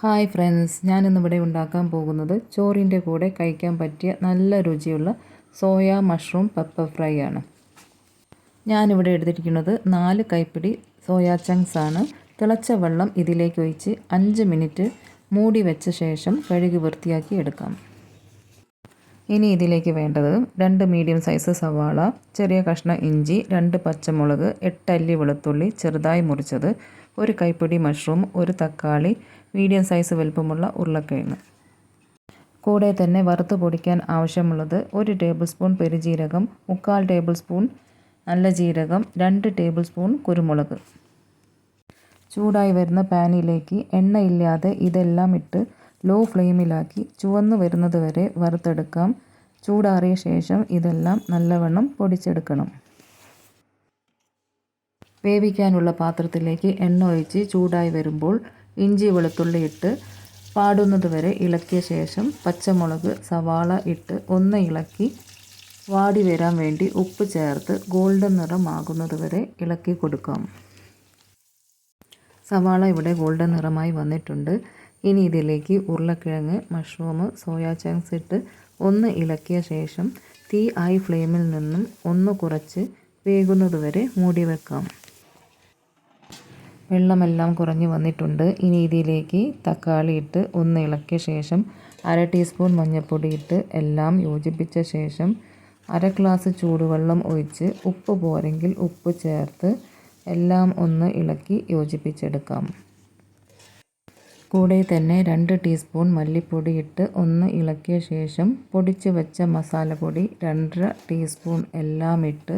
Hi friends, ഞാനിന്നിവിടെ ഉണ്ടാക്കാൻ പോകുന്നത് ചോറിൻ്റെ കൂടെ കഴിക്കാൻ പറ്റിയ നല്ല രുചിയുള്ള സോയ മഷ്റൂം പെപ്പർ ഫ്രൈ ആണ്. ഞാനിവിടെ എടുത്തിരിക്കുന്നത് 4 കൈപ്പിടി സോയ ചങ്ക്സ് ആണ്. തിളച്ച വെള്ളം ഇതിലേക്ക് ഒഴിച്ച് 5 മിനിറ്റ് മൂടി വെച്ച ശേഷം കഴുകി വൃത്തിയാക്കി എടുക്കാം. ഇനി ഇതിലേക്ക് വേണ്ടത് 2 മീഡിയം സൈസ് സവാള, ചെറിയ കഷ്ണം ഇഞ്ചി, 2 പച്ചമുളക്, 8 അല്ലി വെളുത്തുള്ളി ചെറുതായി മുറിച്ചത്, 1 കൈപ്പിടി മഷ്റൂം, 1 തക്കാളി, മീഡിയം സൈസ് വലുപ്പമുള്ള ഉരുളക്കിഴങ്ങ്. കൂടെ തന്നെ വറുത്ത് പൊടിക്കാൻ ആവശ്യമുള്ളത് 1 ടേബിൾ സ്പൂൺ പെരുംജീരകം, 3/4 ടേബിൾ സ്പൂൺ നല്ല ജീരകം, 2 ടേബിൾ സ്പൂൺ കുരുമുളക്. ചൂടായി വരുന്ന പാനിലേക്ക് എണ്ണയില്ലാതെ ഇതെല്ലാം ഇട്ട് ലോ ഫ്ലെയിമിലാക്കി ചുവന്ന് വരുന്നത് വരെ വറുത്തെടുക്കാം. ചൂടാറിയ ശേഷം ഇതെല്ലാം നല്ലവണ്ണം പൊടിച്ചെടുക്കണം. വേവിക്കാനുള്ള പാത്രത്തിലേക്ക് എണ്ണ ഒഴിച്ച് ചൂടായി വരുമ്പോൾ ഇഞ്ചി വെളുത്തുള്ളി ഇട്ട് വാടുന്നത് വരെ ഇളക്കിയ ശേഷം പച്ചമുളക്, സവാള ഇട്ട് ഒന്ന് ഇളക്കി വാടി വരാൻ വേണ്ടി ഉപ്പ് ചേർത്ത് ഗോൾഡൻ നിറമാകുന്നത് വരെ ഇളക്കി കൊടുക്കാം. സവാള ഇവിടെ ഗോൾഡൻ നിറമായി വന്നിട്ടുണ്ട്. ഇനി ഇതിലേക്ക് ഉരുളക്കിഴങ്ങ്, മഷ്റൂം, സോയ ചങ്ക്സ് ഇട്ട് ഒന്ന് ഇളക്കിയ ശേഷം തീ ഹൈ ഫ്ലെയിമിൽ നിന്നും ഒന്ന് കുറച്ച് വേകുന്നത് വരെ മൂടി വെക്കാം. വെള്ളമെല്ലാം കുറഞ്ഞു വന്നിട്ടുണ്ട്. ഇനി ഇതിലേക്ക് തക്കാളി ഇട്ട് ഒന്ന് ഇളക്കിയ ശേഷം 1/2 ടീസ്പൂൺ മഞ്ഞൾപ്പൊടി ഇട്ട് എല്ലാം യോജിപ്പിച്ച ശേഷം 1/2 ഗ്ലാസ് ചൂടുവെള്ളം ഒഴിച്ച് ഉപ്പ് പോരെങ്കിൽ ഉപ്പ് ചേർത്ത് എല്ലാം ഒന്ന് ഇളക്കി യോജിപ്പിച്ചെടുക്കാം. കൂടെ തന്നെ 2 ടീസ്പൂൺ മല്ലിപ്പൊടി ഇട്ട് ഒന്ന് ഇളക്കിയ ശേഷം പൊടിച്ച് വെച്ച മസാലപ്പൊടി 2.5 ടീസ്പൂൺ എല്ലാം ഇട്ട്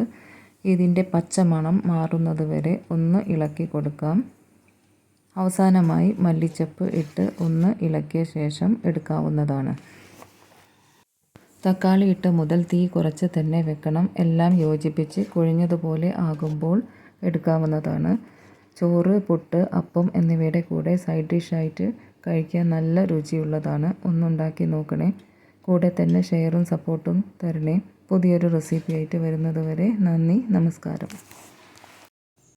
ഇതിൻ്റെ പച്ചമണം മാറുന്നത് വരെ ഒന്ന് ഇളക്കി കൊടുക്കാം. അവസാനമായി മല്ലിച്ചപ്പ് ഇട്ട് ഒന്ന് ഇളക്കിയ ശേഷം എടുക്കാവുന്നതാണ്. തക്കാളി ഇട്ട് മുതൽ തീ കുറച്ച് തന്നെ വെക്കണം. എല്ലാം യോജിപ്പിച്ച് കുഴഞ്ഞതുപോലെ ആകുമ്പോൾ എടുക്കാവുന്നതാണ്. ചോറ്, പുട്ട്, അപ്പം എന്നിവയുടെ കൂടെ സൈഡ് ഡിഷായിട്ട് കഴിക്കാൻ നല്ല രുചിയുള്ളതാണ്. ഒന്നുണ്ടാക്കി നോക്കണേ. കൂടെ തന്നെ ഷെയറും സപ്പോർട്ടും തരണേ. പുതിയൊരു റെസിപ്പി ആയിട്ട് വരുന്നത് വരെ നന്ദി, നമസ്കാരം.